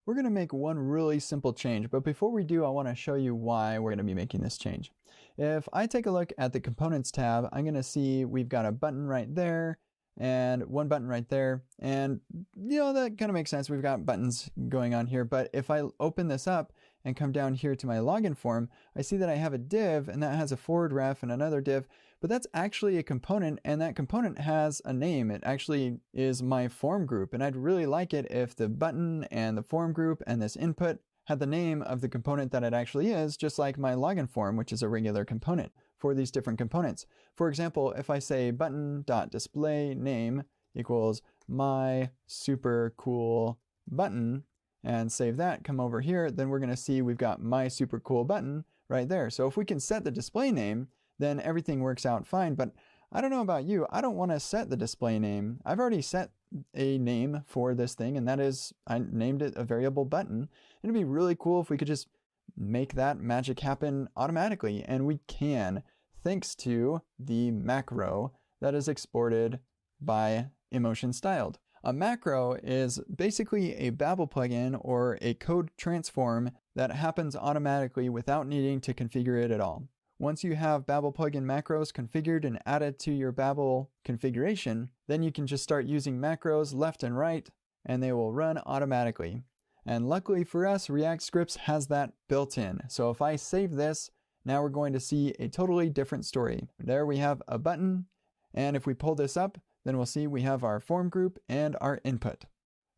We're going to make one really simple change, but before we do, I want to show you why we're going to be making this change. If I take a look at the Components tab, I'm going to see we've got a button right there and one button right there, and that kind of makes sense. We've got buttons going on here, but if I open this up and come down here to my login form, I see that I have a div and that has a forward ref and another div, but that's actually a component, and that component has a name. It actually is my form group, and I'd really like it if the button and the form group and this input had the name of the component that it actually is, just like my login form, which is a regular component for these different components. For example, if I say button.displayName equals my super cool button and save that, come over here, then we're going to see we've got my super cool button right there. So if we can set the display name, then everything works out fine. But I don't know about you, I don't want to set the display name. I've already set a name for this thing, and that is, I named it a variable button. It'd be really cool if we could just make that magic happen automatically, and we can, thanks to the macro that is exported by Emotion Styled. A macro is basically a Babel plugin or a code transform that happens automatically without needing to configure it at all. Once you have Babel plugin macros configured and added to your Babel configuration, then you can just start using macros left and right, and they will run automatically. And luckily for us, React Scripts has that built in. So if I save this, now we're going to see a totally different story. There we have a button, and if we pull this up, then we'll see we have our form group and our input.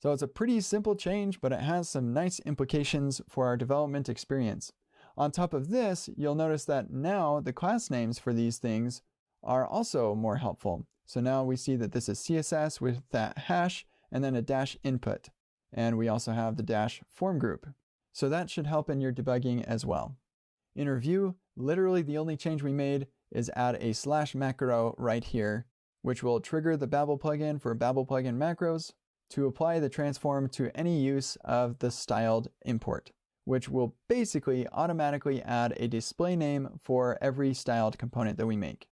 So it's a pretty simple change, but it has some nice implications for our development experience. On top of this, you'll notice that now the class names for these things are also more helpful. So now we see that this is CSS with that hash and then a dash input. And we also have the dash form group. So that should help in your debugging as well. In review, literally the only change we made is add a slash macro right here, which will trigger the Babel plugin for Babel plugin macros to apply the transform to any use of the styled import, which will basically automatically add a display name for every styled component that we make.